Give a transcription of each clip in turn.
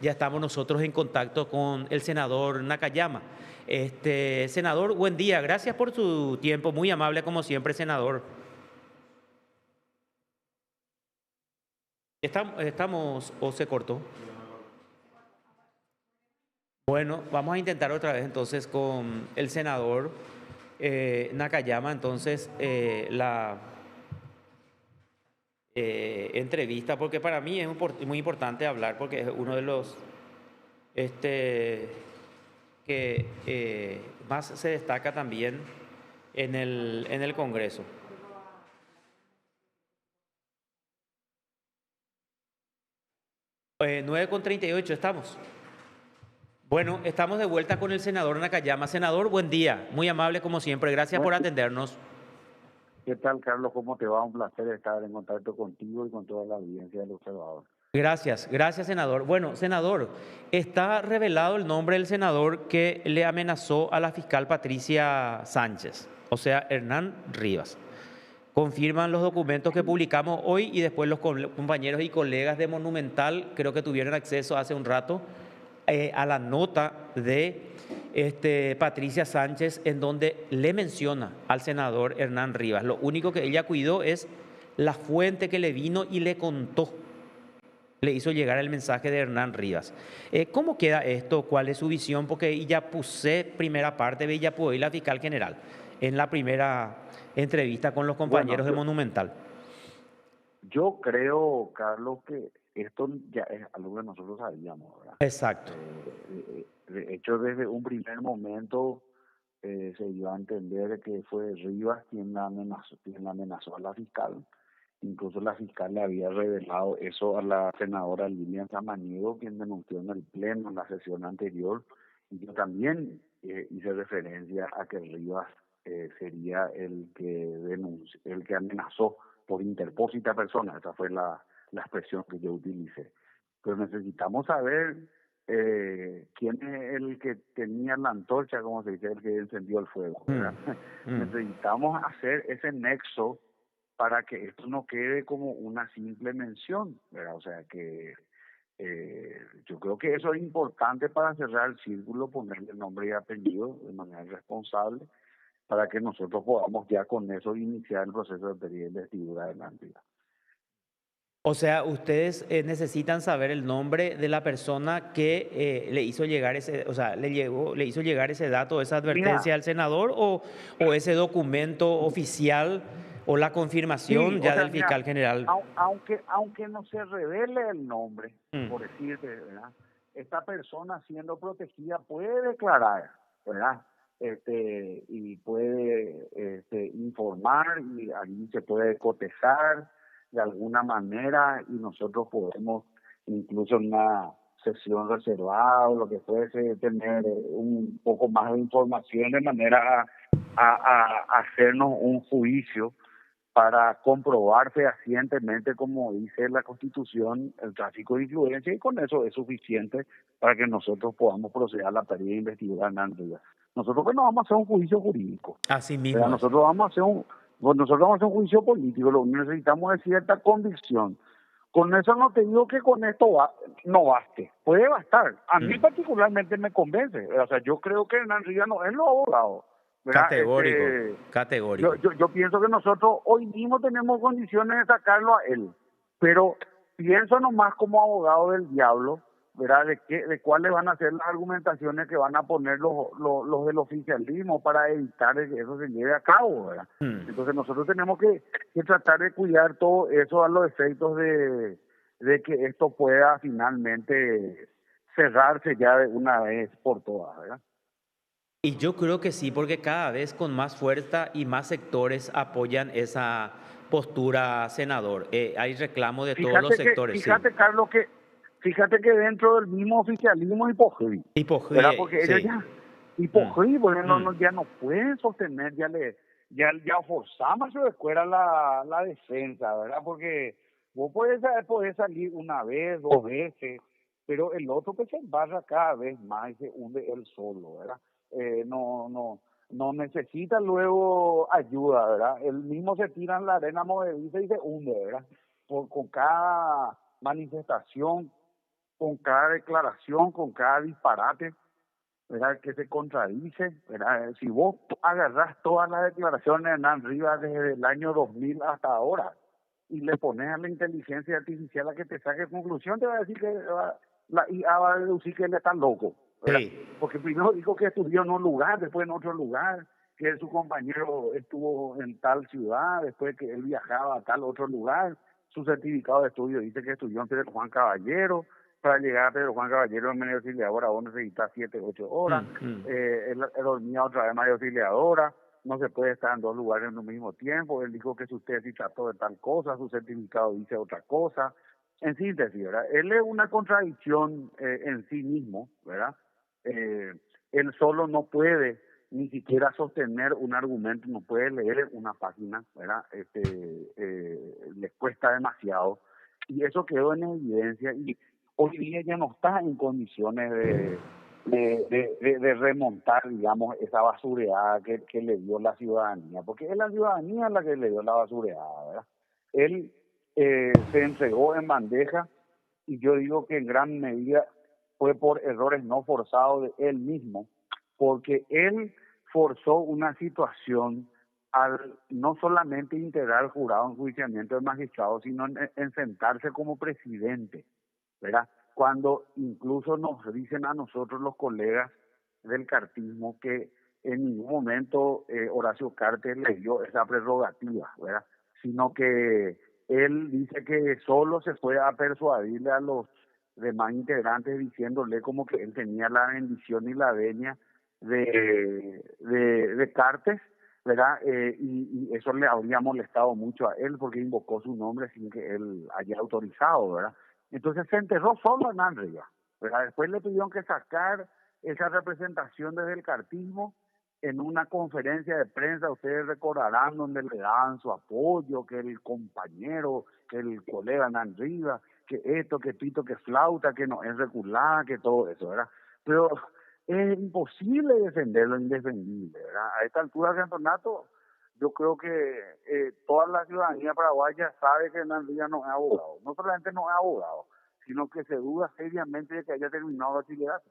ya estamos nosotros en contacto con el senador Nakayama. Senador, buen día. Gracias por su tiempo. Muy amable como siempre, senador. Estamos o se cortó. Bueno, vamos a intentar otra vez entonces con el senador Nakayama. Entonces, la entrevista, porque para mí es muy importante hablar, porque es uno de los este, que más se destaca también en el Congreso. 9:38 estamos. Bueno, estamos de vuelta con el senador Nakayama. Senador, buen día. Muy amable como siempre. Gracias Bueno, por atendernos. ¿qué tal, Carlos? ¿Cómo te va? Un placer estar en contacto contigo y con toda la audiencia del observador. Gracias, senador. Bueno, senador, está revelado el nombre del senador que le amenazó a la fiscal Patricia Sánchez, o sea, Hernán Rivas. Confirman los documentos que publicamos hoy y después los compañeros y colegas de Monumental creo que tuvieron acceso hace un rato a la nota de Patricia Sánchez en donde le menciona al senador Hernán Rivas. Lo único que ella cuidó es la fuente que le vino y le contó, le hizo llegar el mensaje de Hernán Rivas. ¿Cómo queda esto? ¿Cuál es su visión? Porque ya puse primera parte de Villapuy, la fiscal general, en la primera entrevista con los Bueno, compañeros de Monumental. yo creo, Carlos, que esto ya es algo que nosotros sabíamos, ¿verdad? Exacto. De hecho, desde un primer momento se dio a entender que fue Rivas quien la amenazó a la fiscal. Incluso la fiscal le había revelado eso a la senadora Lilian Samaniego, quien denunció en el Pleno en la sesión anterior. Y yo también hice referencia a que Rivas sería el que amenazó por interpósita persona. Esa fue la expresión que yo utilicé. Pero necesitamos saber quién es el que tenía la antorcha, como se dice, el que encendió el fuego, Mm, ¿verdad? mm. Necesitamos hacer ese nexo para que esto no quede como una simple mención, ¿verdad? O sea que yo creo que eso es importante para cerrar el círculo, ponerle nombre y apellido de manera responsable, para que nosotros podamos ya con eso iniciar el proceso de pedir investidura de la entidad. O sea, ustedes necesitan saber el nombre de la persona que le hizo llegar ese, o sea, le hizo llegar ese dato, esa Mira, advertencia al senador o ese documento oficial o la sí, confirmación o ya sea, del mira, fiscal general. aunque no se revele el nombre, Mm, por decirte, ¿verdad? Esta persona siendo protegida puede declarar, ¿verdad? Y puede informar y allí se puede cotejar de alguna manera y nosotros podemos incluso en una sesión reservada o lo que fuese tener un poco más de información de manera a hacernos un juicio para comprobar fehacientemente, como dice la Constitución, el tráfico de influencia, y con eso es suficiente para que nosotros podamos proceder a la tarea de investigar en Andrea. Nosotros pues no vamos a hacer un juicio jurídico, así ¿verdad? mismo es. Nosotros vamos a hacer un juicio político, lo que necesitamos es cierta convicción. Con eso no te digo que con esto no baste, puede bastar. A mí Mm, particularmente me convence, o sea, yo creo que Hernán Rivas no es lo abogado, ¿verdad? categórico, Yo, categórico. yo, yo pienso que nosotros hoy mismo tenemos condiciones de sacarlo a él, pero pienso nomás como abogado del diablo, ¿verdad? De cuáles van a ser las argumentaciones que van a poner los del oficialismo para evitar que eso se lleve a cabo, ¿verdad? Mm. Entonces nosotros tenemos que tratar de cuidar todo eso a los efectos de que esto pueda finalmente cerrarse ya de una vez por todas, ¿verdad? Y yo creo que sí, porque cada vez con más fuerza y más sectores apoyan esa postura, senador. Hay reclamo de todos los sectores, sí. Carlos, fíjate que dentro del mismo oficialismo hipocresía, ¿verdad? Hipocresía, Porque ellos sí. ya Mm, hipocresía, porque mm. ya no pueden sostener, ya forzamos a su escuela la defensa, ¿verdad? Porque vos podés salir una vez, dos veces, pero el otro que se embarra cada vez más y se hunde él solo, ¿verdad? No necesita luego ayuda, ¿verdad? Él mismo se tira en la arena movediza y se hunde, ¿verdad? Con cada manifestación con cada declaración, con cada disparate, ¿verdad? Que se contradice, ¿verdad? Si vos agarrás todas las declaraciones de Hernán Rivas desde el año 2000 hasta ahora y le pones a la inteligencia artificial a que te saque conclusión, te va a decir que la IA va a deducir que él está loco, ¿verdad? Sí. Porque primero dijo que estudió en un lugar, después en otro lugar, que su compañero estuvo en tal ciudad, después que él viajaba a tal otro lugar, su certificado de estudio dice que estudió en Pedro Juan Caballero, para llegar a Pedro Juan Caballero en medio auxiliadora, vos necesitas 7, 8 horas, él dormía otra vez medio auxiliadora, no se puede estar en dos lugares en un mismo tiempo, él dijo que su tesis trató de tal cosa, su certificado dice otra cosa, en síntesis, ¿verdad? Él es una contradicción en sí mismo, ¿verdad? Él solo no puede ni siquiera sostener un argumento, no puede leer una página, ¿verdad? Les cuesta demasiado, y eso quedó en evidencia, y hoy día ya no está en condiciones de remontar, digamos, esa basureada que le dio la ciudadanía, porque es la ciudadanía la que le dio la basureada, ¿verdad? Él se entregó en bandeja, y yo digo que en gran medida fue por errores no forzados de él mismo, porque él forzó una situación al no solamente integrar el jurado en enjuiciamiento del magistrado, sino en sentarse como presidente, ¿verdad? Cuando incluso nos dicen a nosotros los colegas del cartismo que en ningún momento Horacio Cartes le dio esa prerrogativa, ¿verdad? Sino que él dice que solo se fue a persuadirle a los demás integrantes diciéndole como que él tenía la bendición y la venia de Cartes, ¿verdad? Y eso le habría molestado mucho a él porque invocó su nombre sin que él haya autorizado, ¿verdad? Entonces se enterró solo Hernán Rivas, ¿verdad? Después le tuvieron que sacar esa representación desde el cartismo en una conferencia de prensa, ustedes recordarán, donde le daban su apoyo, que el compañero, que el colega Hernán Rivas, que esto, que pito, que flauta, que no es reculada, que todo eso, ¿verdad? Pero es imposible defender lo indefendible, ¿verdad? A esta altura del campeonato, yo creo que toda la ciudadanía paraguaya sabe que Hernán Rivas no es abogado. No solamente no es abogado, sino que se duda seriamente de que haya terminado el bachillerato.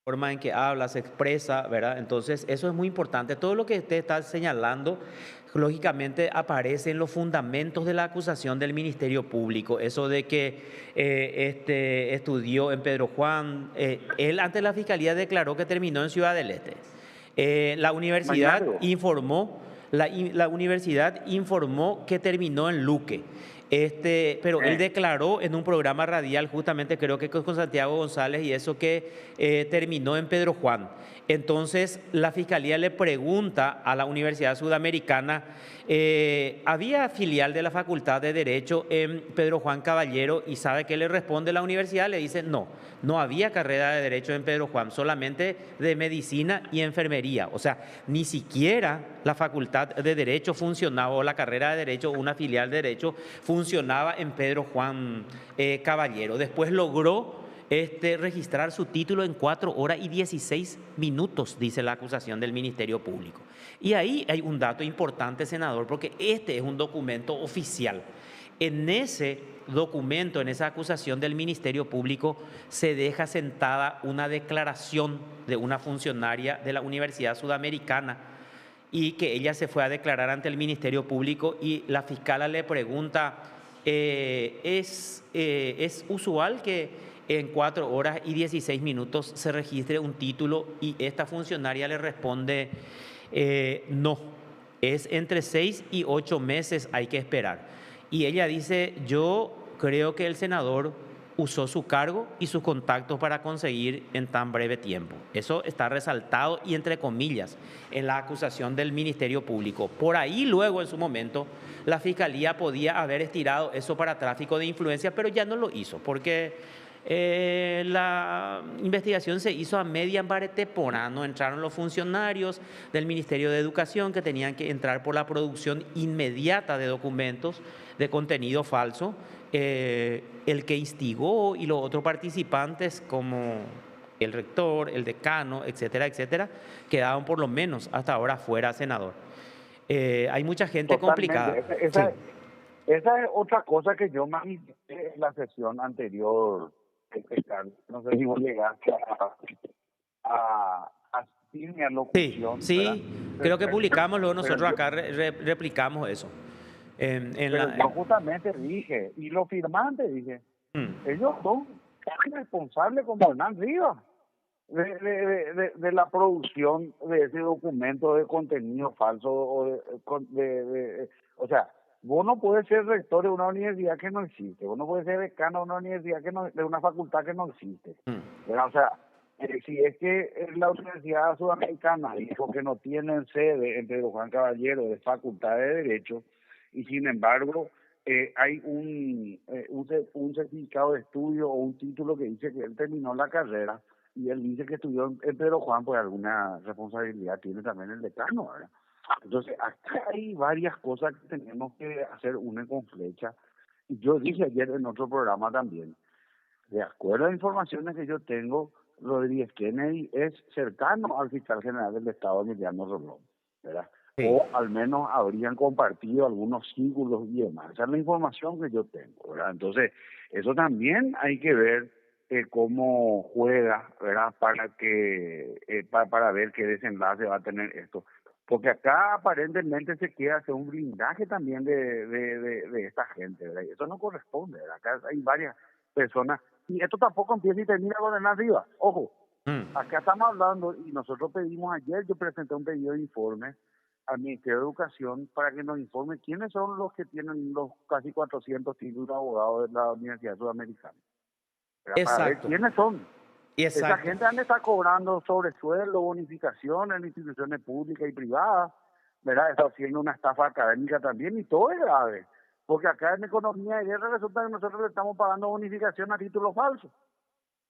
Forma en que habla, se expresa, ¿verdad? Entonces, eso es muy importante. Todo lo que usted está señalando, lógicamente, aparece en los fundamentos de la acusación del Ministerio Público. Eso de que estudió en Pedro Juan. Él ante la Fiscalía declaró que terminó en Ciudad del Este. La universidad Imagínate vos. informó, la universidad informó que terminó en Luque. Pero él declaró en un programa radial, justamente creo que con Santiago González, y eso que terminó en Pedro Juan. Entonces la Fiscalía le pregunta a la Universidad Sudamericana, ¿había filial de la Facultad de Derecho en Pedro Juan Caballero? Y ¿sabe qué le responde la universidad? Le dice, no, no había carrera de Derecho en Pedro Juan, solamente de Medicina y Enfermería. O sea, ni siquiera la Facultad de Derecho funcionaba, o la carrera de Derecho, o una filial de Derecho funcionaba en Pedro Juan Caballero. Después logró registrar su título en 4 horas y 16 minutos, dice la acusación del Ministerio Público. Y ahí hay un dato importante, senador, porque este es un documento oficial. En ese documento, en esa acusación del Ministerio Público, se deja sentada una declaración de una funcionaria de la Universidad Sudamericana, y que ella se fue a declarar ante el Ministerio Público, y la fiscala le pregunta, ¿es usual que en 4 horas y 16 minutos se registre un título? Y esta funcionaria le responde, no, es entre 6 y 8 meses hay que esperar. Y ella dice, yo creo que el senador usó su cargo y sus contactos para conseguir en tan breve tiempo. Eso está resaltado y entre comillas en la acusación del Ministerio Público. Por ahí luego, en su momento, la Fiscalía podía haber estirado eso para tráfico de influencia, pero ya no lo hizo, porque la investigación se hizo a media embaretepora, no entraron los funcionarios del Ministerio de Educación, que tenían que entrar por la producción inmediata de documentos de contenido falso. El que instigó y los otros participantes, como el rector, el decano, etcétera, etcétera, quedaban por lo menos hasta ahora fuera, senador. Hay mucha gente Totalmente. complicada. Sí. esa es otra cosa que yo manifesté en la sesión anterior, Carlos. No sé si vos llegaste a asistir mi Sí, alocución, ¿verdad? sí, Pero, creo que publicamos, luego pero nosotros yo, acá replicamos eso. En pero la, yo justamente dije, y los firmantes dije, ellos son casi responsables como Hernán Rivas de la producción de ese documento de contenido falso o sea, vos no puedes ser rector de una universidad que no existe, vos no puedes ser decano de una universidad que no, de una facultad que no existe, ¿verdad? O sea, si es que la Universidad Sudamericana dijo que no tienen sede en Pedro Juan Caballero de Facultad de Derecho y sin embargo hay un certificado de estudio o un título que dice que él terminó la carrera y él dice que estudió en Pedro Juan, pues alguna responsabilidad tiene también el decano, ¿verdad? Entonces, acá hay varias cosas que tenemos que hacer una con flecha. Y yo dije ayer en otro programa también, de acuerdo a informaciones que yo tengo, Rodríguez Kennedy es cercano al fiscal general del Estado, Emiliano Rolón, ¿verdad? sí, O al menos habrían compartido algunos círculos y demás. Esa es la información que yo tengo, ¿verdad? Entonces, eso también hay que ver cómo juega, ¿verdad? Para ver qué desenlace va a tener esto. Porque acá aparentemente se quiere hacer un blindaje también de esta gente, ¿verdad? Y eso no corresponde, ¿verdad? Acá hay varias personas y esto tampoco empieza y termina con el arriba. Ojo, acá estamos hablando y nosotros pedimos ayer, yo presenté un pedido de informe al Ministerio de Educación para que nos informe quiénes son los que tienen los casi 400 títulos de abogados de la Universidad Sudamericana. Para ver exacto, quiénes son. Esa exacto. gente anda está cobrando sobresueldo, bonificaciones en instituciones públicas y privadas, ¿verdad? Está haciendo una estafa académica también y todo es grave. Porque acá en economía de guerra resulta que nosotros le estamos pagando bonificación a títulos falsos,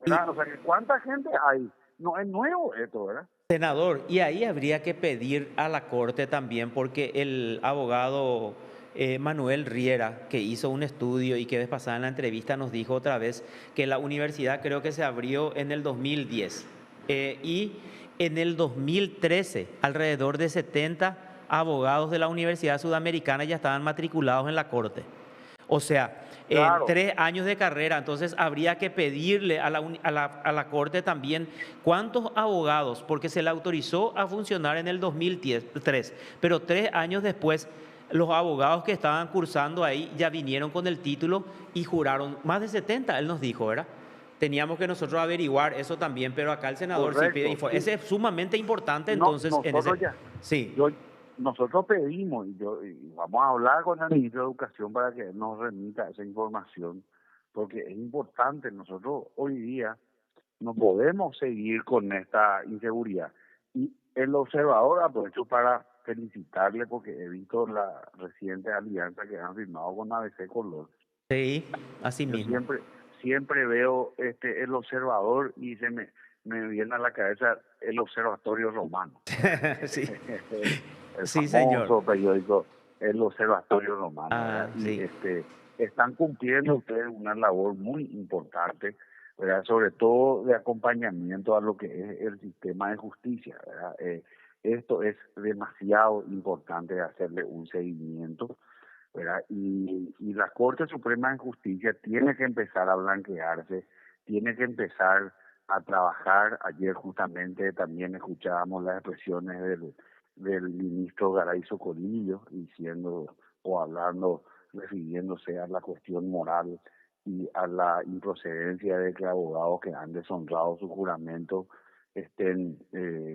Y ¿verdad? O sea, que ¿cuánta gente hay? No es nuevo esto, ¿verdad? senador, y ahí habría que pedir a la Corte también, porque el abogado Manuel Riera, que hizo un estudio y que vez pasada en la entrevista nos dijo otra vez que la universidad creo que se abrió en el 2010 y en el 2013 alrededor de 70 abogados de la Universidad Sudamericana ya estaban matriculados en la Corte. O sea, en Claro. 3 años de carrera, entonces habría que pedirle a la Corte también cuántos abogados, porque se le autorizó a funcionar en el 2003, pero 3 años después los abogados que estaban cursando ahí ya vinieron con el título y juraron más de 70, él nos dijo, ¿verdad? Teníamos que nosotros averiguar eso también, pero acá el senador sí pide Correcto, informe. sí. Ese es sumamente importante No, entonces en ese... nosotros ya, Sí, yo, nosotros pedimos y vamos a hablar con el ministro de Educación para que nos remita esa información, porque es importante. Nosotros hoy día no podemos seguir con esta inseguridad. Y el observador aprovecho para felicitarle porque he visto la reciente alianza que han firmado con ABC Color. sí, así Yo mismo. siempre veo el observador y me viene a la cabeza el Observatorio Romano, ¿verdad? Sí, El sí, señor. famoso periódico El Observatorio Romano, ¿verdad? Ah, Y sí. están cumpliendo ustedes una labor muy importante, ¿verdad? Sobre todo de acompañamiento a lo que es el sistema de justicia, ¿verdad? Esto es demasiado importante hacerle un seguimiento, ¿verdad? Y la Corte Suprema de Justicia tiene que empezar a blanquearse, tiene que empezar a trabajar. Ayer justamente también escuchábamos las expresiones del ministro Garay Socorillo diciendo o hablando, refiriéndose a la cuestión moral y a la improcedencia de que abogados que han deshonrado su juramento estén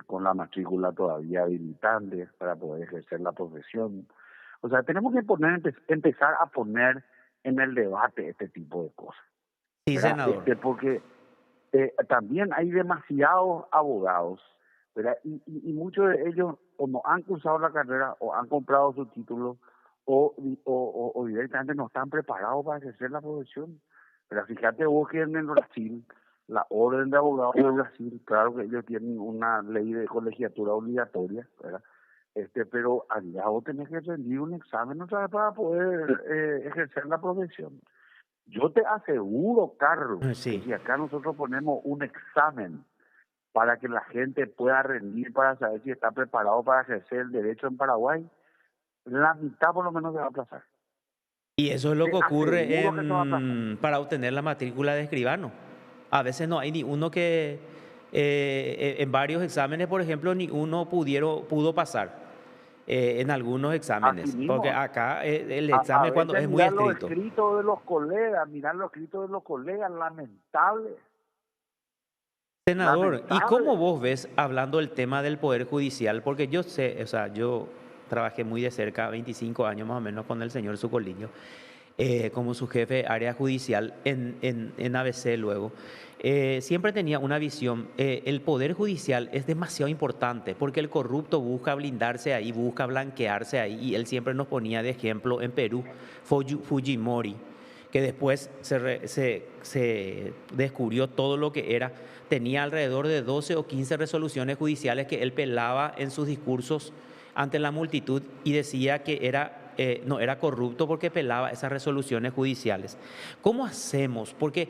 con la matrícula todavía habilitante para poder ejercer la profesión. O sea, tenemos que empezar a poner en el debate este tipo de cosas, Sí, ¿verdad? senador. Porque también hay demasiados abogados, ¿verdad? Y muchos de ellos o no han cursado la carrera o han comprado su título o directamente no están preparados para ejercer la profesión. Pero fíjate vos que en el Brasil, la orden de abogados de Brasil, claro que ellos tienen una ley de colegiatura obligatoria, ¿verdad? Pero allá vos tenés que rendir un examen otra vez para poder ejercer la profesión. Yo te aseguro, Carlos, que Sí. si acá nosotros ponemos un examen para que la gente pueda rendir para saber si está preparado para ejercer el derecho en Paraguay, la mitad por lo menos se va a aplazar. Y eso es lo Te que ocurre aseguro que te va a pasar. para obtener la matrícula de escribano. A veces no hay ni uno que, en varios exámenes, por ejemplo, ni uno pudo pasar en algunos Así exámenes, porque mismo, acá el a examen cuando veces es muy mirar los estricto. escritos de los colegas, mirar los escritos de los colegas, lamentable, Senador, ¿y cómo lamentable. vos ves hablando del tema del Poder Judicial? Porque yo sé, o sea, yo trabajé muy de cerca, 25 años más o menos, con el señor Sucoliño, como su jefe de área judicial en ABC luego. Siempre tenía una visión, el Poder Judicial es demasiado importante porque el corrupto busca blindarse ahí, busca blanquearse ahí, y él siempre nos ponía de ejemplo en Perú, Fujimori, que después se descubrió todo lo que era. Tenía alrededor de 12 o 15 resoluciones judiciales que él pelaba en sus discursos ante la multitud y decía que no era corrupto porque pelaba esas resoluciones judiciales. ¿Cómo hacemos? Porque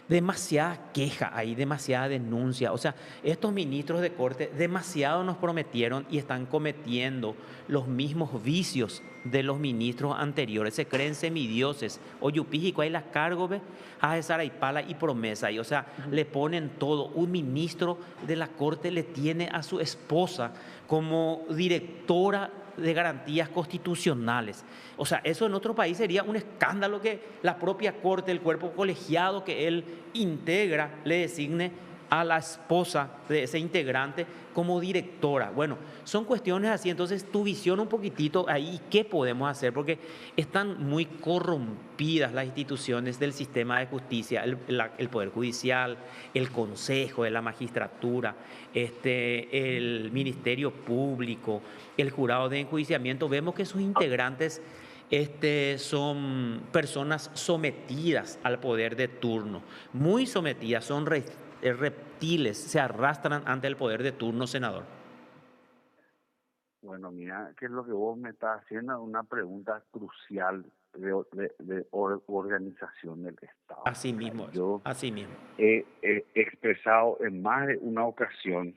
demasiada queja hay, demasiada denuncia. O sea, estos ministros de corte demasiado nos prometieron y están cometiendo los mismos vicios de los ministros anteriores. Se creen semidioses. O yupijico hay las cargo a Saraipala y promesa. Y, o sea, le ponen todo. Un ministro de la corte le tiene a su esposa como directora de garantías constitucionales. O sea, eso en otro país sería un escándalo que la propia corte, el cuerpo colegiado que él integra, le designe a la esposa de ese integrante como directora. Bueno, son cuestiones así, entonces tu visión un poquitito ahí, ¿qué podemos hacer? Porque están muy corrompidas las instituciones del sistema de justicia, el Poder Judicial, el Consejo de la Magistratura, el Ministerio Público, el Jurado de Enjuiciamiento. Vemos que sus integrantes son personas sometidas al poder de turno, muy sometidas, son reptiles, se arrastran ante el poder de turno, senador. Bueno, mira, ¿qué es lo que vos me estás haciendo? Una pregunta crucial de organización del Estado. Así O sea, mismo es, yo así mismo. he expresado en más de una ocasión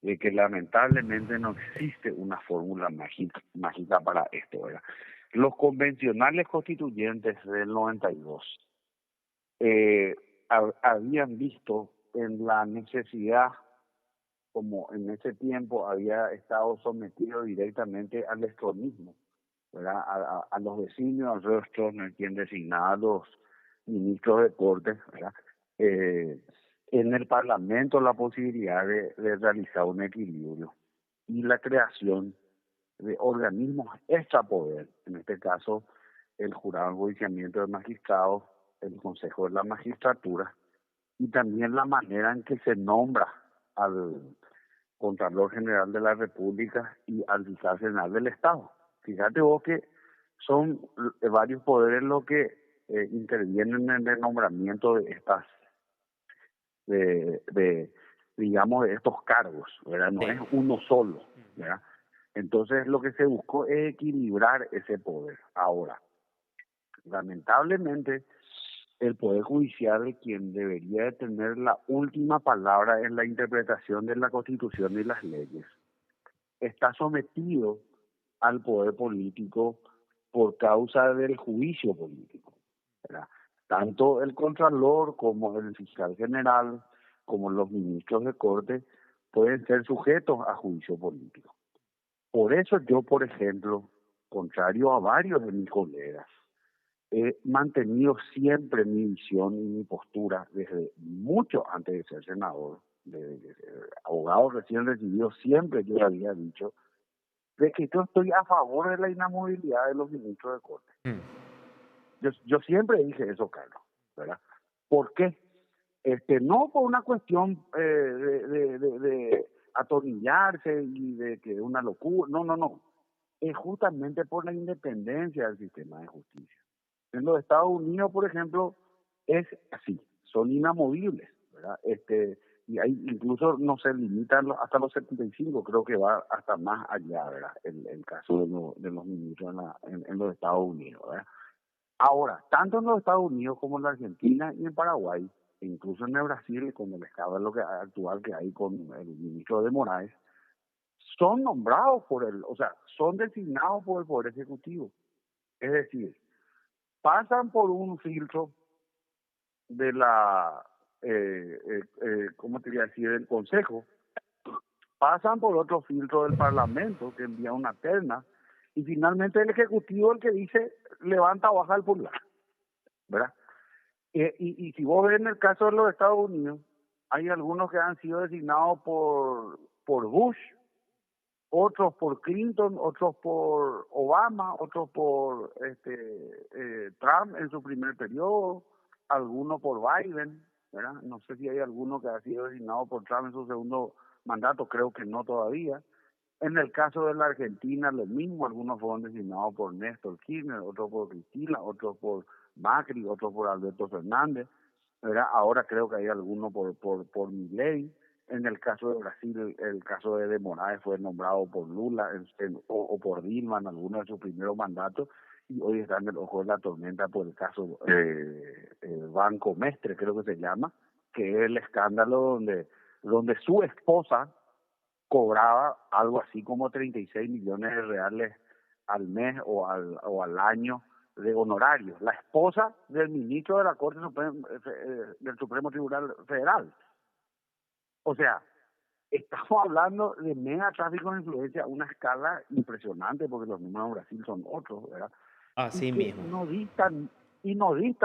de que lamentablemente no existe una fórmula mágica para esto, ¿verdad? Los convencionales constituyentes del 92 eh, habían visto en la necesidad, como en ese tiempo había estado sometido directamente al estronismo, ¿verdad? A los vecinos, al rey Stroessner, quien designaba a los ministros de corte, ¿verdad? Eh, en el Parlamento la posibilidad de realizar un equilibrio y la creación de organismos extrapoder, en este caso el Jurado de Enjuiciamiento de Magistrados, el Consejo de la Magistratura, y también la manera en que se nombra al Contralor General de la República y al Fiscal General del Estado. Fíjate vos que son varios poderes los que intervienen en el nombramiento de estas, de digamos, de estos cargos, ¿verdad? No es Sí. uno solo, ¿verdad? Entonces lo que se buscó es equilibrar ese poder. Ahora, lamentablemente, el Poder Judicial, quien debería de tener la última palabra en la interpretación de la Constitución y las leyes, está sometido al poder político por causa del juicio político, ¿verdad? Tanto el Contralor como el Fiscal General, como los ministros de Corte, pueden ser sujetos a juicio político. Por eso yo, por ejemplo, contrario a varios de mis colegas, he mantenido siempre mi visión y mi postura desde mucho antes de ser senador, de ser abogado recién recibido, siempre yo había dicho de que yo estoy a favor de la inamovilidad de los ministros de Corte. Mm. Yo siempre dije eso, Carlos, ¿verdad? ¿Por qué? No por una cuestión de atornillarse y de que es una locura, no, no, no. Es justamente por la independencia del sistema de justicia. En los Estados Unidos, por ejemplo, es así, son inamovibles, ¿verdad? Y ahí incluso no se limitan hasta los 75, creo que va hasta más allá, ¿verdad? El caso de los ministros en los Estados Unidos, ¿verdad? Ahora, tanto en los Estados Unidos como en la Argentina y en Paraguay, e incluso en el Brasil, con el escándalo actual que hay con el ministro de Moraes, son nombrados o sea, son designados por el Poder Ejecutivo. Es decir, pasan por un filtro de la, ¿cómo te voy a decir?, del Consejo, pasan por otro filtro del Parlamento que envía una terna y finalmente el Ejecutivo el que dice levanta o baja el pulgar, ¿verdad? Y si vos ves en el caso de los Estados Unidos, hay algunos que han sido designados por Bush, otros por Clinton, otros por Obama, otros por Trump en su primer periodo, algunos por Biden, ¿verdad? No sé si hay alguno que ha sido designado por Trump en su segundo mandato, creo que no todavía. En el caso de la Argentina, lo mismo, algunos fueron designados por Néstor Kirchner, otros por Cristina, otros por Macri, otros por Alberto Fernández, ¿verdad? Ahora creo que hay algunos por Milei. En el caso de Brasil, el caso de Evo Morales fue nombrado por Lula o por Dilma en alguno de sus primeros mandatos, y hoy está en el ojo de la tormenta por el caso Banco Mestre, creo que se llama, que es el escándalo donde su esposa cobraba algo así como 36 millones de reales al mes o al año de honorarios. La esposa del ministro de la Corte Suprema, del Supremo Tribunal Federal. O sea, estamos hablando de mega tráfico de influencia a una escala impresionante, porque los números en Brasil son otros, ¿verdad? Así Y que mismo. no distan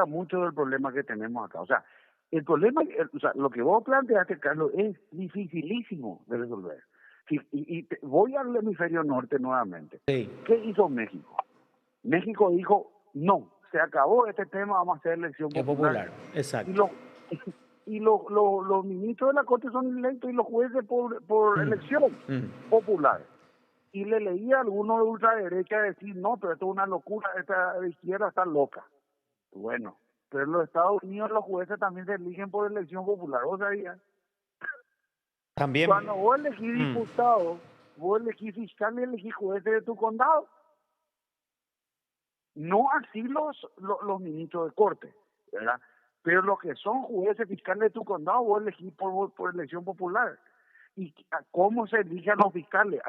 mucho del problema que tenemos acá. O sea, el problema, o sea, lo que vos planteaste, Carlos, es dificilísimo de resolver. Voy al hemisferio norte nuevamente. Sí, ¿Qué hizo México? México dijo, no, se acabó este tema, vamos a hacer elección es popular. popular, Y exacto. los los ministros de la Corte son electos y los jueces por Mm, elección mm. popular. Y le leía a algunos de ultraderecha decir, no, pero esto es una locura, esta de izquierda está loca. Bueno, pero en los Estados Unidos los jueces también se eligen por elección popular, ¿vos sabías? También. Cuando vos elegís Mm. diputados, vos elegís fiscal y elegís jueces de tu condado. No así los ministros de corte, ¿verdad? Pero los que son jueces fiscales de tu condado, vos elegís por elección popular. ¿Y cómo se eligen los fiscales?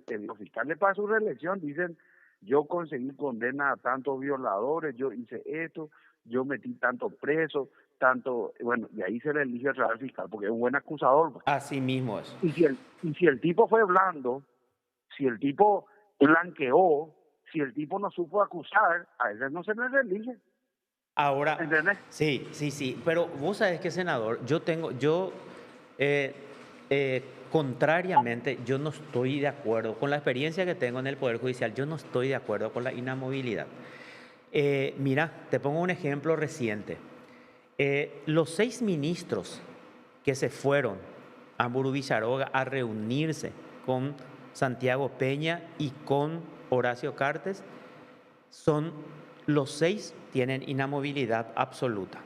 Los fiscales para su reelección dicen, yo conseguí condena a tantos violadores, yo hice esto, yo metí tantos presos, tanto, bueno, y ahí se le elige a través fiscal, porque es un buen acusador, pues. Así mismo es. Y si el tipo fue blando, si el tipo blanqueó, si el tipo no supo acusar, a ese no se le reelige. Ahora, ¿Entendés? sí, sí, sí, pero vos sabés que, senador, eh, contrariamente, yo no estoy de acuerdo, con la experiencia que tengo en el Poder Judicial, yo no estoy de acuerdo con la inamovilidad. Mira, te pongo un ejemplo reciente. Los 6 ministros que se fueron a Mburubicharoga a reunirse con Santiago Peña y con Horacio Cartes, los 6 tienen inamovilidad absoluta.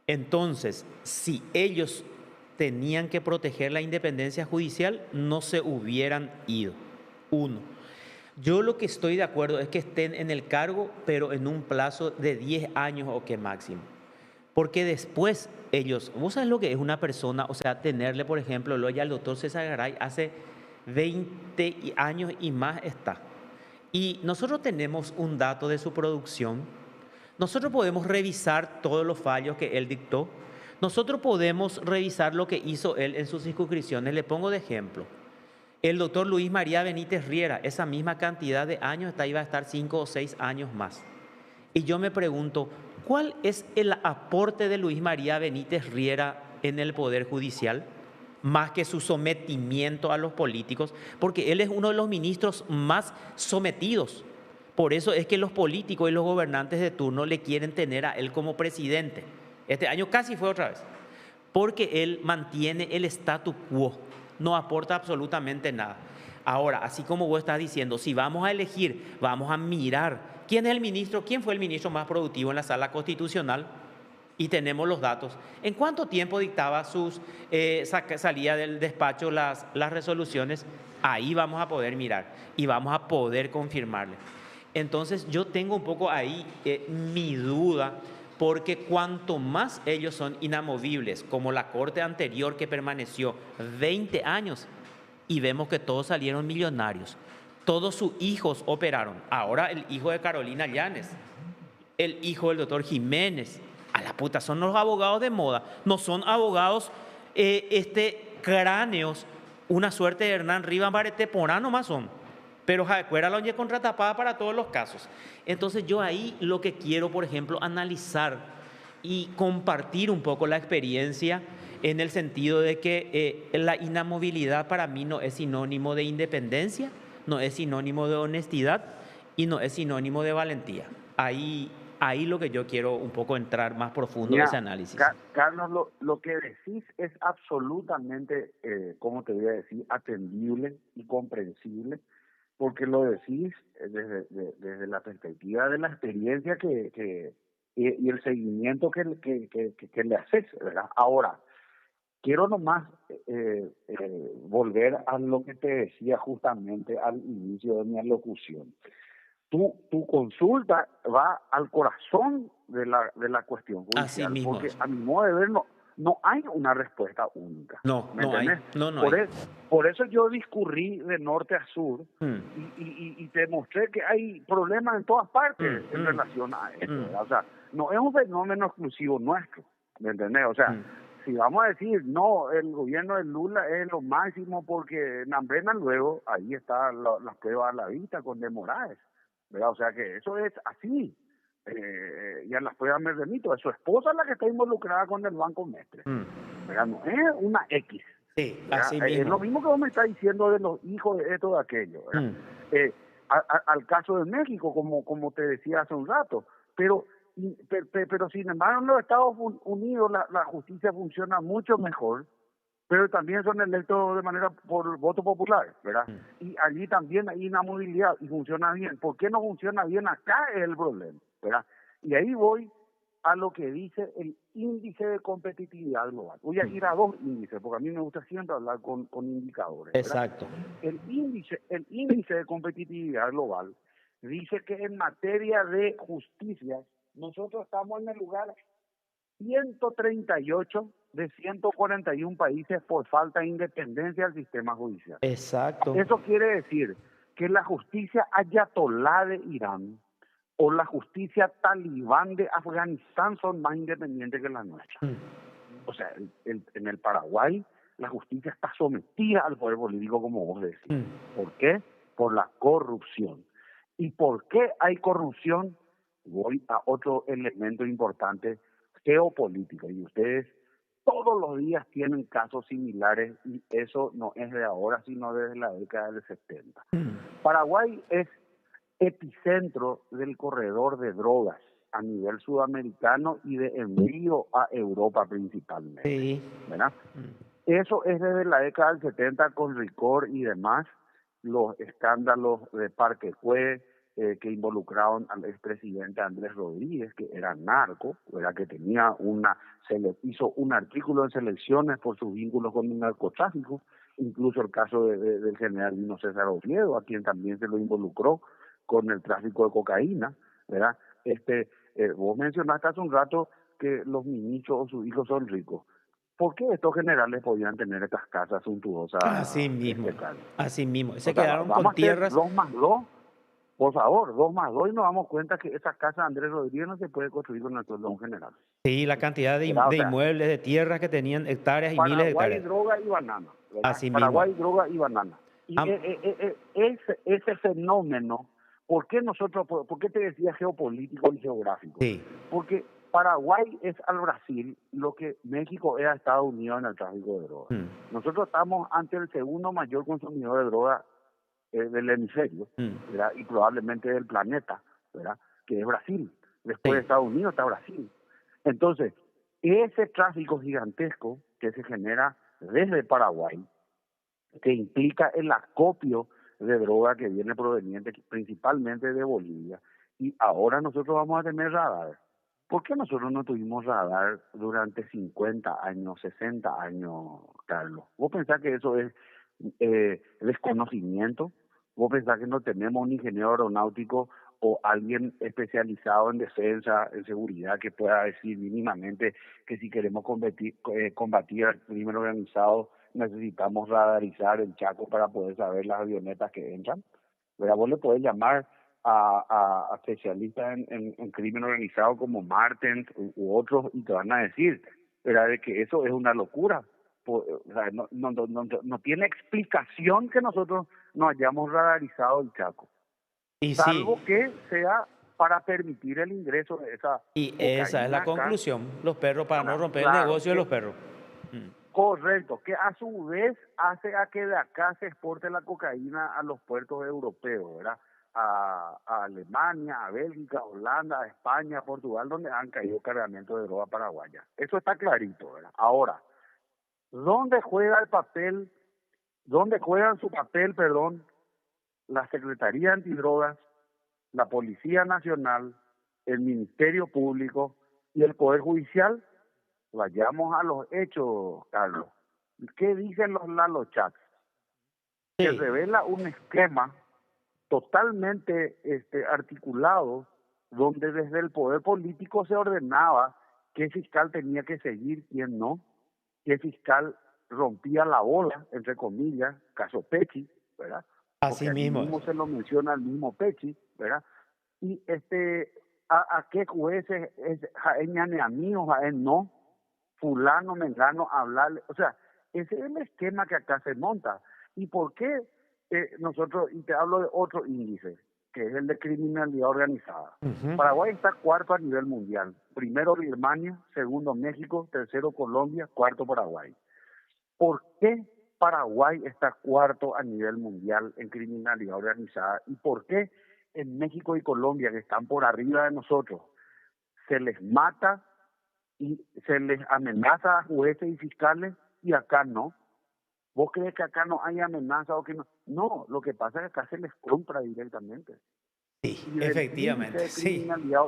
Entonces, si ellos tenían que proteger la independencia judicial, no se hubieran ido. Uno. Yo lo que estoy de acuerdo es que estén en el cargo, pero en un plazo de 10 años o que máximo. Porque después ellos, vos sabés lo que es una persona, o sea, tenerle, por ejemplo, lo ya el doctor César Garay hace 20 años y más está. Y nosotros tenemos un dato de su producción. Nosotros podemos revisar todos los fallos que él dictó. Nosotros podemos revisar lo que hizo él en sus circunscripciones. Le pongo de ejemplo. El doctor Luis María Benítez Riera, esa misma cantidad de años, iba a estar 5 o 6 años más. Y yo me pregunto, ¿cuál es el aporte de Luis María Benítez Riera en el Poder Judicial? Más que su sometimiento a los políticos, porque él es uno de los ministros más sometidos. Por eso es que los políticos y los gobernantes de turno le quieren tener a él como presidente. Este año casi fue otra vez, porque él mantiene el statu quo, no aporta absolutamente nada. Ahora, así como vos estás diciendo, si vamos a elegir, vamos a mirar quién es el ministro, quién fue el ministro más productivo en la sala constitucional, y tenemos los datos. ¿En cuánto tiempo dictaba salía del despacho las resoluciones? Ahí vamos a poder mirar y vamos a poder confirmarle. Entonces yo tengo un poco ahí mi duda, porque cuanto más ellos son inamovibles, como la corte anterior que permaneció 20 años, y vemos que todos salieron millonarios, todos sus hijos operaron. Ahora el hijo de Carolina Llanes el hijo del doctor Jiménez. A la puta, son los abogados de moda. No son abogados, cráneos, una suerte de Hernán Rivas Barete Porán nomás son. Pero Jacuera la oye contratapada para todos los casos. Entonces yo ahí lo que quiero, por ejemplo, analizar y compartir un poco la experiencia en el sentido de que la inamovilidad para mí no es sinónimo de independencia, no es sinónimo de honestidad y no es sinónimo de valentía. Ahí lo que yo quiero un poco entrar más profundo de ese Mira, análisis. Carlos, lo que decís es absolutamente, ¿cómo te voy a decir?, atendible y comprensible, porque lo decís desde la perspectiva de la experiencia y el seguimiento que le haces, ¿verdad? Ahora, quiero nomás volver a lo que te decía justamente al inicio de mi alocución. Tu consulta va al corazón de la cuestión Así judicial, mismo porque es. a mi modo de ver no hay una respuesta única. No, ¿Me no hay. entendés? No, no Por, hay. e- por eso yo discurrí de norte a sur Mm, y te mostré que hay problemas en todas partes mm, en mm, relación a esto, mm, ¿verdad? O sea, no es un fenómeno exclusivo nuestro, ¿me entendés? O sea, mm. si vamos a decir, no, el gobierno de Lula es lo máximo porque Nambrena luego, ahí está las pruebas a la vista con De Moraes, ¿verdad? O sea que eso es así. Y a las pruebas me remito, es su esposa la que está involucrada con el Banco Mestre, Mm. ¿verdad? No es una X, Sí, ¿verdad? así Es lo mismo. mismo que vos me estás diciendo de los hijos de esto, de aquello, ¿verdad? Mm, Al caso de México, como te decía hace un rato, pero pero sin embargo en los Estados Unidos la justicia funciona mucho mejor, pero también son electos de manera por voto popular, ¿verdad? mm. Y allí también hay una movilidad y funciona bien. ¿Por qué no funciona bien acá? Es el problema, ¿verdad? Y ahí voy a lo que dice el índice de competitividad global. Voy a ir a dos índices, porque a mí me gusta siempre hablar con indicadores, ¿verdad? Exacto. El índice de competitividad global dice que en materia de justicia nosotros estamos en el lugar 138 de 141 países por falta de independencia del sistema judicial. Exacto. Eso quiere decir que la justicia ayatolá de Irán o la justicia talibán de Afganistán son más independientes que la nuestra. Mm, O sea, en el Paraguay la justicia está sometida al poder político, como vos decís. mm. ¿Por qué? Por la corrupción. ¿Y por qué hay corrupción? Voy a otro elemento importante, geopolítico. Y ustedes todos los días tienen casos similares y eso no es de ahora, sino desde la década del 70. Mm. Paraguay es epicentro del corredor de drogas a nivel sudamericano y de envío a Europa principalmente, Sí. ¿verdad? Mm. Eso es desde la década del 70 con Ricor y demás, los escándalos de Parque Cue, que involucraron al expresidente Andrés Rodríguez, que era narco, ¿verdad? Que tenía se le hizo un artículo en selecciones por sus vínculos con el narcotráfico, incluso el caso del general Dino César Oviedo, a quien también se lo involucró con el tráfico de cocaína, ¿verdad? Vos mencionaste hace un rato que los ministros o sus hijos son ricos. ¿Por qué estos generales podían tener estas casas suntuosas, Así mismo. Carlos? Así mismo. O Se sea, quedaron vamos con a hacer tierras. 2+2, por favor, 2+2 y nos damos cuenta que esa casa de Andrés Rodríguez no se puede construir con el sueldo de un general. Sí, la cantidad ¿Verdad? O de sea, inmuebles, de tierras que tenían hectáreas y miles de Paraguay, hectáreas. droga y banana, ¿verdad? Así mismo. Paraguay, droga y banana. Y Am- ese fenómeno, ¿por qué te decía geopolítico y geográfico? sí. Porque Paraguay es al Brasil lo que México es a Estados Unidos en el tráfico de drogas. Mm, Nosotros estamos ante el segundo mayor consumidor de droga del hemisferio, mm. ¿verdad? Y probablemente del planeta, ¿verdad? Que es Brasil. Después de Sí. Estados Unidos está Brasil. Entonces, ese tráfico gigantesco que se genera desde Paraguay, que implica el acopio de droga que viene proveniente principalmente de Bolivia, y ahora nosotros vamos a tener radar. ¿Por qué nosotros no tuvimos radar durante 50 años, 60 años, Carlos? ¿Vos pensás que eso es desconocimiento? ¿Vos pensás que no tenemos un ingeniero aeronáutico o alguien especializado en defensa, en seguridad, que pueda decir mínimamente que si queremos combatir al crimen organizado necesitamos radarizar el Chaco para poder saber las avionetas que entran? ¿Verdad? Vos le podés llamar a especialistas en crimen organizado como Martens u otros y te van a decir, ¿verdad?, de que eso es una locura. O sea, no tiene explicación que nosotros no hayamos radarizado el Chaco, Y sí, salvo que sea para permitir el ingreso de esa y esa es cocaína la acá. conclusión. Los perros, para no Ahora, romper el claro, negocio de los perros. Mm. correcto, que a su vez hace a que de acá se exporte la cocaína a los puertos europeos, ¿verdad? A Alemania, a Bélgica, a Holanda, a España, a Portugal, donde han caído cargamentos de droga paraguaya. Eso está clarito, ¿verdad? Ahora, ¿dónde juega el papel, dónde juegan su papel, perdón, la Secretaría Antidrogas, la Policía Nacional, el Ministerio Público y el Poder Judicial? Vayamos a los hechos, Carlos. ¿Qué dicen los Lalo Chats? Se Sí, revela un esquema totalmente articulado donde desde el poder político se ordenaba qué fiscal tenía que seguir, quién no, qué fiscal rompía la bola, entre comillas, caso Pechi, ¿verdad? Porque así allí mismo mismo es. se lo menciona al mismo Pechi, ¿verdad? Y a qué jueces es Jaén a mí o Jaén no, fulano, mengano, hablarle, o sea, ese es el esquema que acá se monta. ¿Y por qué nosotros, y te hablo de otro índice, que es el de criminalidad organizada? Ujú. Cuaraguay está cuarto a nivel mundial, primero Birmania, segundo México, tercero Colombia, cuarto Paraguay. ¿Por qué Paraguay está cuarto a nivel mundial en criminalidad organizada? ¿Y por qué en México y Colombia, que están por arriba de nosotros, se les mata y se les amenaza a jueces y fiscales y acá no? ¿Vos crees que acá no hay amenaza o que no? No, lo que pasa es que acá se les compra directamente. Sí, Y del índice efectivamente, de sí. criminalidad,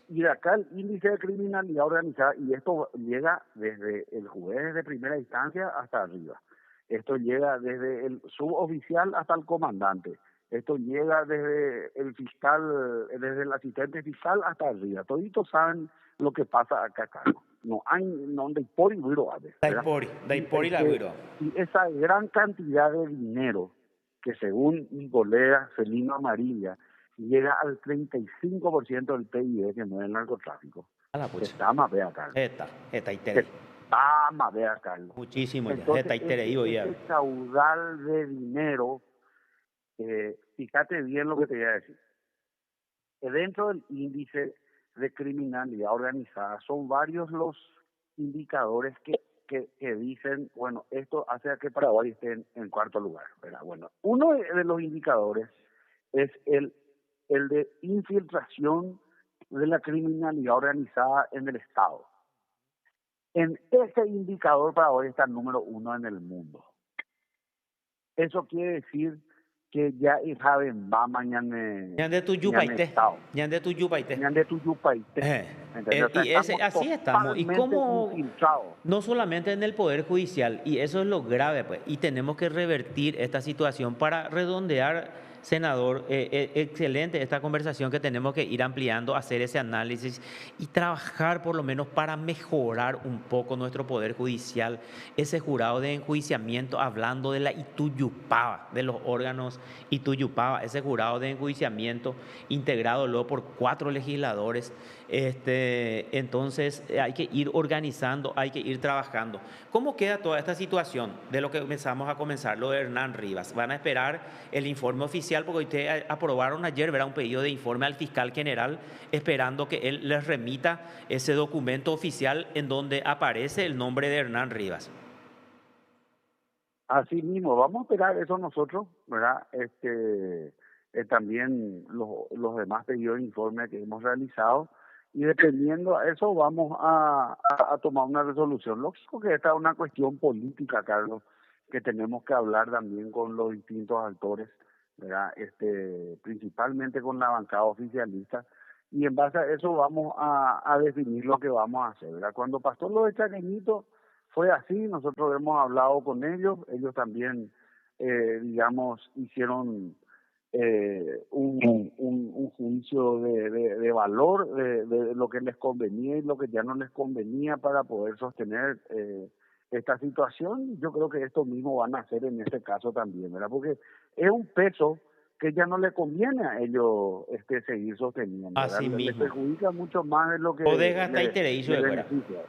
y de acá el índice de criminalidad organizada, y esto llega desde el juez de primera instancia hasta arriba. Esto llega desde el suboficial hasta el comandante. Esto llega desde el fiscal, desde el asistente fiscal hasta arriba. Toditos saben lo que pasa acá, Carlos. No hay, no hay por y ¿verdad? Y, Daipori la güiro. y esa gran cantidad de dinero que según mi colega Celino Amarilla llega al 35% del PIB que mueve el narcotráfico. A la Se pucha. está más vea, Carlos. Eta Se itere. está más vea, Carlos. Muchísimo ya. Entonces, Eta itere ibo ya. ese caudal de dinero, fíjate bien lo que te voy a decir. Dentro del índice de criminalidad organizada son varios los indicadores que dicen, bueno, esto hace a que Paraguay esté en cuarto lugar, ¿verdad? Bueno, uno de los indicadores es el de infiltración de la criminalidad organizada en el Estado. En ese indicador Paraguay está el número uno en el mundo. Eso quiere decir que ya saben, va mañana, Ñande tu mañana yupaite. Estado. Ñande tu yupaite. De tu yupaite. Eh, ¿Entendés? O sea, y ese, estamos así estamos. Y totalmente como infiltrados. no solamente en el Poder Judicial, y eso es lo grave, pues, y tenemos que revertir esta situación para redondear, senador, excelente esta conversación que tenemos que ir ampliando, hacer ese análisis y trabajar por lo menos para mejorar un poco nuestro Poder Judicial, ese jurado de enjuiciamiento, hablando de la Ituyupaba, de los órganos Ituyupaba, ese jurado de enjuiciamiento integrado luego por 4 legisladores. Entonces hay que ir organizando, hay que ir trabajando. ¿Cómo queda toda esta situación de lo que empezamos a comenzar, lo de Hernán Rivas? Van a esperar el informe oficial porque ustedes aprobaron ayer, ¿verdad?, un pedido de informe al fiscal general esperando que él les remita ese documento oficial en donde aparece el nombre de Hernán Rivas. Así mismo, vamos a esperar eso nosotros, ¿verdad? También los demás pedidos de informe que hemos realizado y dependiendo a eso vamos a tomar una resolución. Lógico que esta es una cuestión política, Carlos, que tenemos que hablar también con los distintos actores, ¿verdad? Principalmente con la bancada oficialista y en base a eso vamos a definir lo que vamos a hacer, ¿verdad? Cuando pasó lo de Chaqueñito fue así, nosotros hemos hablado con ellos también, digamos, hicieron un juicio de valor de lo que les convenía y lo que ya no les convenía para poder sostener esta situación. Yo creo que esto mismo van a hacer en este caso también, ¿verdad? Porque es un peso que ya no le conviene a ellos seguir sosteniendo, ¿verdad? Así Le mismo. perjudica mucho más de lo que O desgasta interés, le fuera. beneficia.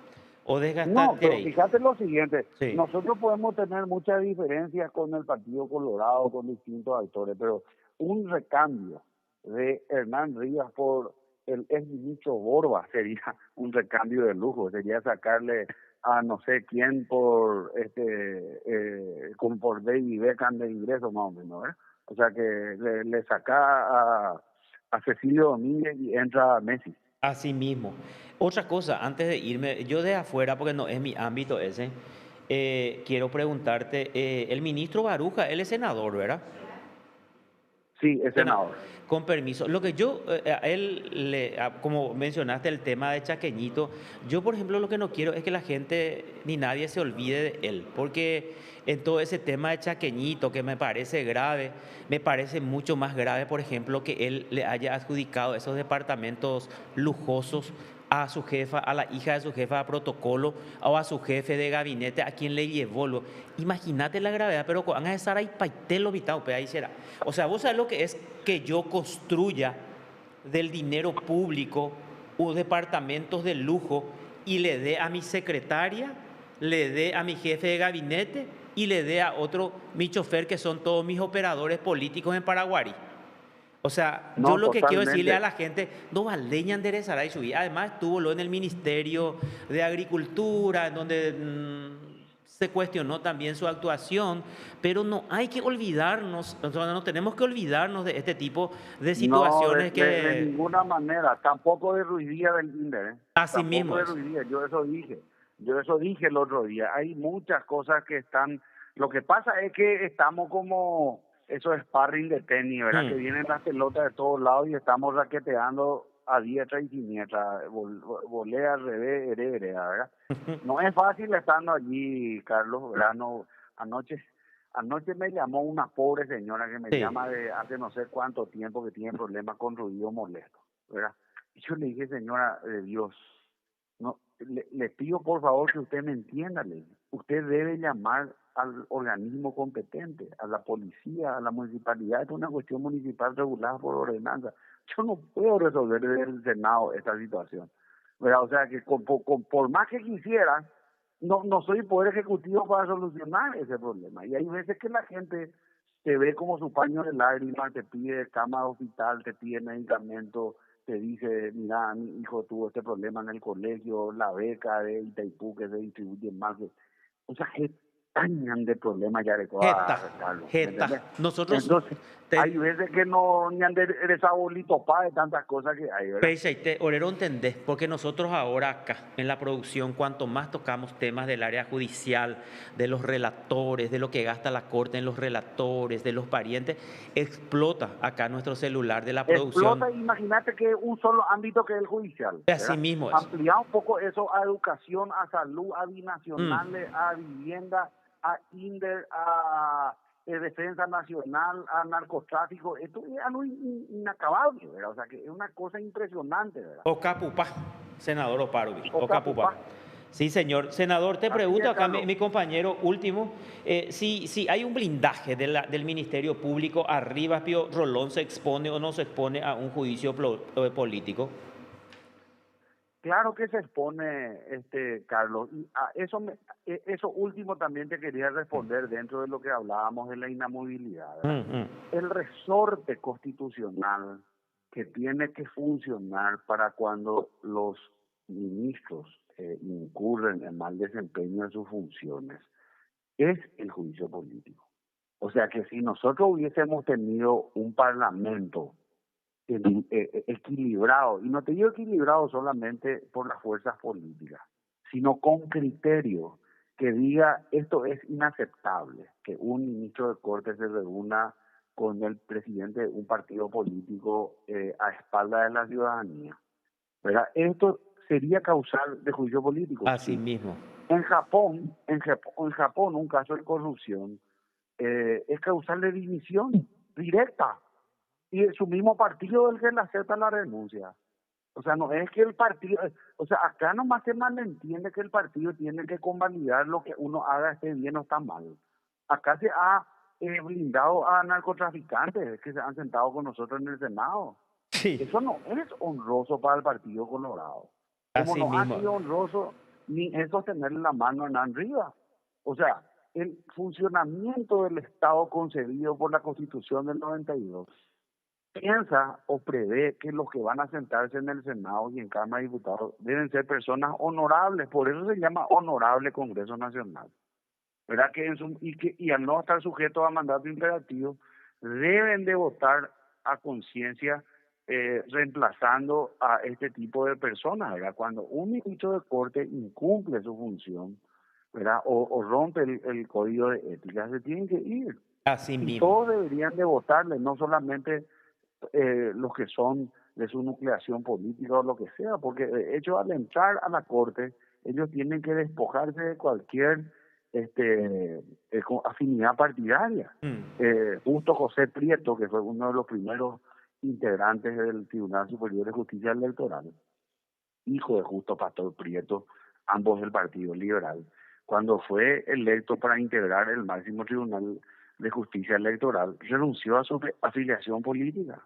O desgasta No, pero interés. fíjate lo siguiente, Sí. nosotros podemos tener muchas diferencias con el Partido Colorado, con distintos actores, pero un recambio de Hernán Rivas por el exministro Borba sería un recambio de lujo, sería sacarle a no sé quién por con por David Beckham de ingreso más o menos, ¿verdad? O sea que le saca a Cecilio Domínguez y entra Messi. Así mismo. Otra cosa, antes de irme, yo de afuera, porque no es mi ámbito ese, quiero preguntarte, el ministro Baruja, él es senador, ¿verdad? Sí, es Sena- senador. Con permiso, lo que yo, a él, como mencionaste el tema de Chaqueñito, yo por ejemplo lo que no quiero es que la gente ni nadie se olvide de él, porque en todo ese tema de Chaqueñito que me parece grave, me parece mucho más grave, por ejemplo, que él le haya adjudicado esos departamentos lujosos a su jefa, a la hija de su jefa de protocolo o a su jefe de gabinete, a quien le llevó. Imagínate la gravedad, pero con a estar ahí paitelo vitao, pe ahí será. O sea, vos sabés lo que es que yo construya del dinero público o departamentos de lujo y le dé a mi secretaria, le dé a mi jefe de gabinete y le dé a otro, mi chofer, que son todos mis operadores políticos en Paraguay. O sea, yo No, lo que quiero decirle a totalmente. la gente, no valeña enderezará y subir. Además, estuvo lo en el Ministerio de Agricultura, en donde se cuestionó también su actuación, pero no hay que olvidarnos, o sea, no tenemos que olvidarnos de este tipo de No, situaciones de que ninguna manera. Tampoco de Ruiz Díaz del Inder, ¿eh? así Tampoco mismo de es. Ruiz Díaz. Yo eso dije. Yo eso dije el otro día. Hay muchas cosas que están. Lo que pasa es que estamos como esos sparring de tenis, ¿verdad? Que Mm. vienen las pelotas de todos lados y estamos raqueteando a diestra y siniestra. Volea al revés, heredera, ¿verdad? No es fácil estando allí, Carlos, ¿verdad? No, anoche. Anoche me llamó una pobre señora que me Sí, llama de hace no sé cuánto tiempo que tiene problemas con ruido molesto, ¿verdad? Y yo le dije, señora de Dios, no, le pido por favor que usted me entienda, le dije. Usted debe llamar al organismo competente, a la policía, a la municipalidad. Es una cuestión municipal regulada por ordenanza. Yo no puedo resolver desde el Senado esta situación, ¿verdad? O sea que por más que quisiera, no soy poder ejecutivo para solucionar ese problema. Y hay veces que la gente te ve como su paño de lágrimas, te pide cama de hospital, te pide medicamento, te dice, mira, mi hijo tuvo este problema en el colegio, la beca de Itaipú que se distribuye más. O sea, que tan grande problema ya de jeta, Carlos, ¿me jeta. entiendes? Nosotros, Entonces, hay veces que no ni eres abuelito pa de tantas cosas que hay, ¿verdad? Peixe, Orero, entendés, porque nosotros ahora acá en la producción, cuanto más tocamos temas del área judicial, de los relatores, de lo que gasta la corte en los relatores, de los parientes, explota acá nuestro celular de la producción. Explota, imagínate que un solo ámbito que es el judicial, Así ¿verdad? mismo es. Ampliar un poco eso a educación, a salud, a Mm. binacionales, a vivienda, a INDER, a defensa nacional, a narcotráfico. Esto es algo inacabable, ¿verdad? O sea, que es una cosa impresionante, ¿verdad? Ocapupá, senador Oparubi, Ocapupá. Ocapupá. Sí, señor. Senador, te Así pregunto es, acá, Carlos. mi compañero último, si hay un blindaje del Ministerio Público, arriba Pío Rolón se expone o no se expone a un juicio político. Claro que se expone, Carlos, y a eso último también te quería responder dentro de lo que hablábamos de la inamovilidad, ¿verdad? Mm, mm. El resorte constitucional que tiene que funcionar para cuando los ministros incurren en mal desempeño de sus funciones es el juicio político. O sea que si nosotros hubiésemos tenido un parlamento equilibrado, y no te digo equilibrado solamente por las fuerzas políticas, sino con criterio que diga esto es inaceptable, que un ministro de Corte se reúna con el presidente de un partido político a espalda de la ciudadanía, ¿verdad? Esto sería causal de juicio político, Así sí. mismo. En Japón, un caso de corrupción es causal de dimisión directa y es su mismo partido el que le acepta la renuncia. O sea, no es que el partido, o sea, acá nomás se malentiende que el partido tiene que convalidar lo que uno haga esté bien o está mal. Acá se ha blindado a narcotraficantes que se han sentado con nosotros en el Senado. Sí, Eso no es honroso para el Partido Colorado. Como así no ha mismo. sido honroso ni es sostenerle la mano a Hernán Rivas. O sea, el funcionamiento del Estado concebido por la Constitución del 92 piensa o prevé que los que van a sentarse en el Senado y en Cámara de Diputados deben ser personas honorables. Por eso se llama Honorable Congreso Nacional. ¿Verdad? Y al no estar sujetos a mandato imperativo, deben de votar a conciencia, reemplazando a este tipo de personas, ¿verdad? Cuando un ministro de Corte incumple su función, ¿verdad? O rompe el código de ética, se tienen que ir. Así Y mismo. todos deberían de votarle, no solamente los que son de su nucleación política o lo que sea, porque ellos al entrar a la Corte, ellos tienen que despojarse de cualquier afinidad partidaria. Mm. Justo José Prieto, que fue uno de los primeros integrantes del Tribunal Superior de Justicia Electoral, hijo de Justo Pastor Prieto, ambos del Partido Liberal, cuando fue electo para integrar el máximo Tribunal de Justicia Electoral, renunció a su afiliación política.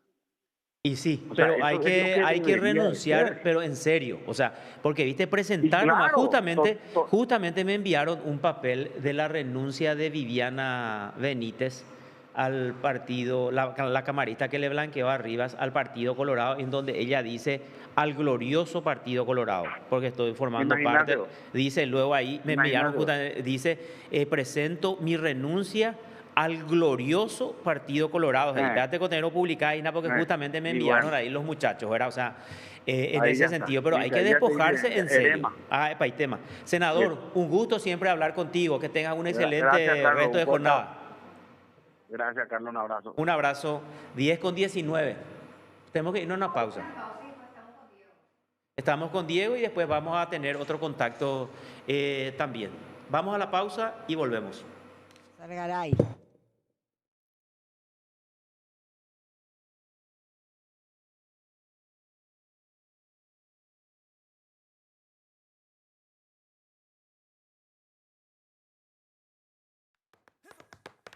Y sí, O sea, pero eso es lo que hay que debería de renunciar, ser. pero en serio. O sea, porque viste, Y presentar nomás, claro, justamente me enviaron un papel de la renuncia de Viviana Benítez al partido, la camarista que le blanqueó a Rivas al Partido Colorado, en donde ella dice al glorioso Partido Colorado, porque estoy formando imagínate parte, vos, dice luego ahí, me enviaron imagínate vos. justamente, dice, presento mi renuncia al glorioso Partido Colorado. Hey, Eh, date con tenerlo publicado ahí, porque justamente me y enviaron bueno, ahí los muchachos, ¿verdad? O sea, en ahí ya ese está. sentido, pero hay ¿Viste? que Ahí ya te dice, despojarse en serio. Erema. Ah, epa, y tema. Senador, un gusto siempre hablar contigo, que tengas un Gracias, excelente Carlos. resto de jornada. Gracias, Carlos. Un abrazo. Un abrazo, 10:19. Tenemos que irnos a una pausa. Estamos con Diego y después vamos a tener otro contacto también. Vamos a la pausa y volvemos. Sargaray.